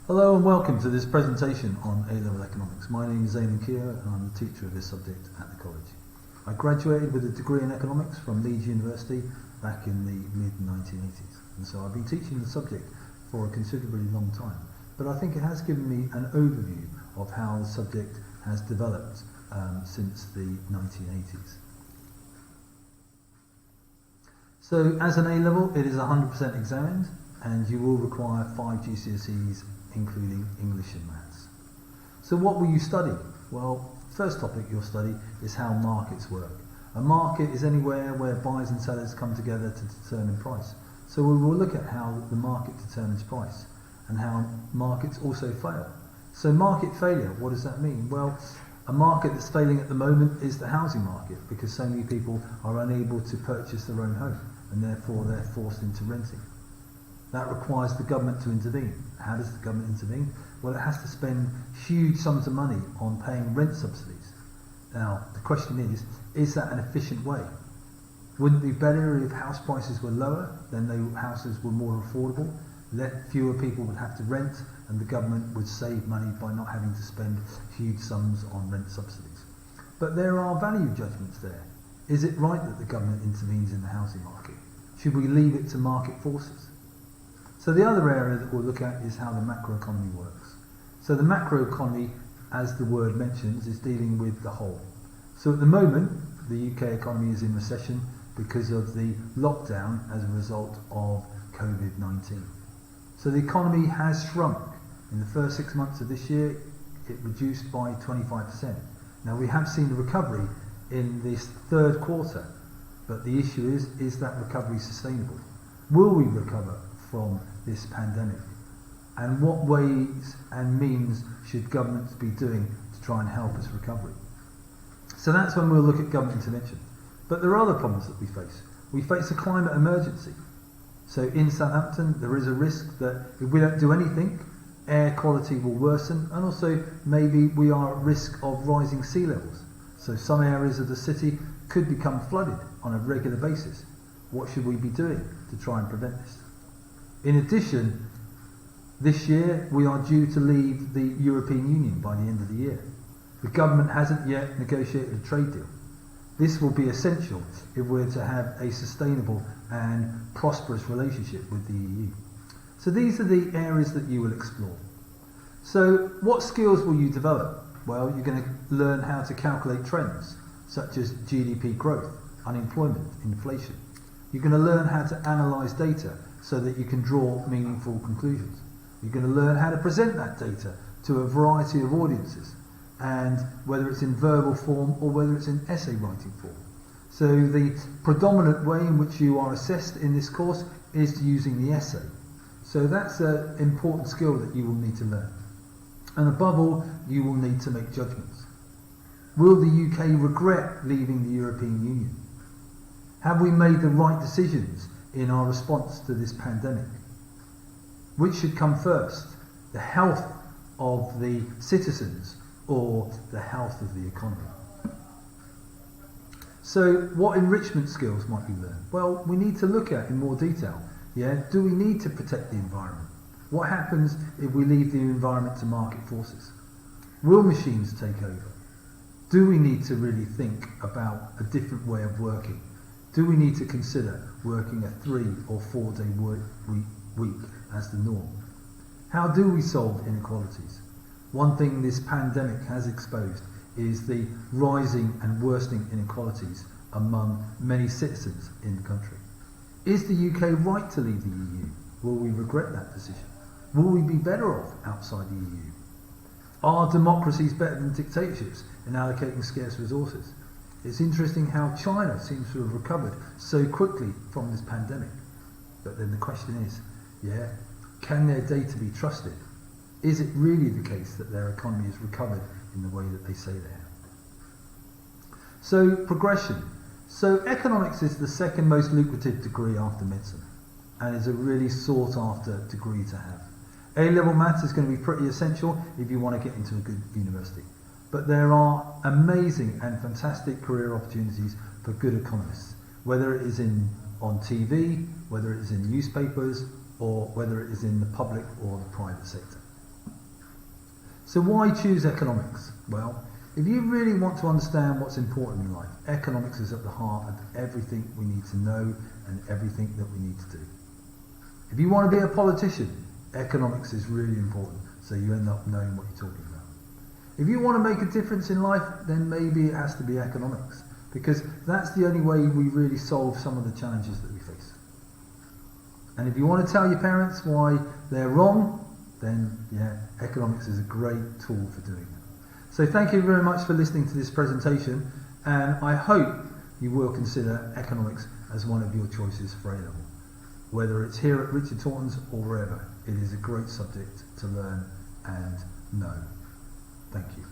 Hello and welcome to this presentation on A-Level Economics. My name is Aidan Keogh and I'm the teacher of this subject at the college. I graduated with a degree in economics from Leeds University back in the mid-1980s, and so I've been teaching the subject for a considerably long time, but I think it has given me an overview of how the subject has developed since the 1980s. So as an A-level it is 100% examined and you will require 5 GCSEs including English and Maths. So what will you study? Well, first topic you'll study is how markets work. A market is anywhere where buyers and sellers come together to determine price. So we will look at how the market determines price and how markets also fail. So market failure, what does that mean? Well, a market that's failing at the moment is the housing market because so many people are unable to purchase their own home and therefore they're forced into renting. That requires the government to intervene. How does the government intervene? Well, it has to spend huge sums of money on paying rent subsidies. Now, the question is that an efficient way? Wouldn't it be better if house prices were lower, then the houses were more affordable, fewer people would have to rent, and the government would save money by not having to spend huge sums on rent subsidies? But there are value judgments there. Is it right that the government intervenes in the housing market? Should we leave it to market forces? So the other area that we'll look at is how the macroeconomy works. So the macroeconomy, as the word mentions, is dealing with the whole. So at the moment, the UK economy is in recession because of the lockdown as a result of COVID-19. So the economy has shrunk. In the first 6 months of this year, it reduced by 25%. Now we have seen a recovery in this third quarter, but the issue is that recovery sustainable? Will we recover from this pandemic? And what ways and means should governments be doing to try and help us recovery? So that's when we'll look at government intervention. But there are other problems that we face. We face a climate emergency. So in Southampton there is a risk that if we don't do anything, air quality will worsen, and also maybe we are at risk of rising sea levels. So some areas of the city could become flooded on a regular basis. What should we be doing to try and prevent this? In addition, this year we are due to leave the European Union by the end of the year. The government hasn't yet negotiated a trade deal. This will be essential if we're to have a sustainable and prosperous relationship with the EU. So these are the areas that you will explore. So what skills will you develop? Well, you're going to learn how to calculate trends, such as GDP growth, unemployment, inflation. You're going to learn how to analyse data so that you can draw meaningful conclusions. You're going to learn how to present that data to a variety of audiences, and whether it's in verbal form or whether it's in essay writing form. So the predominant way in which you are assessed in this course is using the essay. So that's an important skill that you will need to learn. And above all, you will need to make judgments. Will the UK regret leaving the European Union? Have we made the right decisions in our response to this pandemic? Which should come first, the health of the citizens or the health of the economy? So what enrichment skills might we learn? Well, we need to look at in more detail. Do we need to protect the environment? What happens if we leave the environment to market forces? Will machines take over? Do we need to really think about a different way of working? Do we need to consider working a 3 or 4 day week as the norm? How do we solve inequalities? One thing this pandemic has exposed is the rising and worsening inequalities among many citizens in the country. Is the UK right to leave the EU? Will we regret that decision? Will we be better off outside the EU? Are democracies better than dictatorships in allocating scarce resources? It's interesting how China seems to have recovered so quickly from this pandemic. But then the question is, can their data be trusted? Is it really the case that their economy has recovered in the way that they say they have? So progression. So economics is the second most lucrative degree after medicine and is a really sought after degree to have. A-level maths is going to be pretty essential if you want to get into a good university. But there are amazing and fantastic career opportunities for good economists, whether it is on TV, whether it is in newspapers, or whether it is in the public or the private sector. So why choose economics? Well, if you really want to understand what's important in life, economics is at the heart of everything we need to know and everything that we need to do. If you want to be a politician, economics is really important, so you end up knowing what you're talking about. If you want to make a difference in life, then maybe it has to be economics, because that's the only way we really solve some of the challenges that we face. And if you want to tell your parents why they're wrong, then yeah, economics is a great tool for doing that. So thank you very much for listening to this presentation, and I hope you will consider economics as one of your choices for A-level. Whether it's here at Richard Taunton's or wherever, it is a great subject to learn and know. Thank you.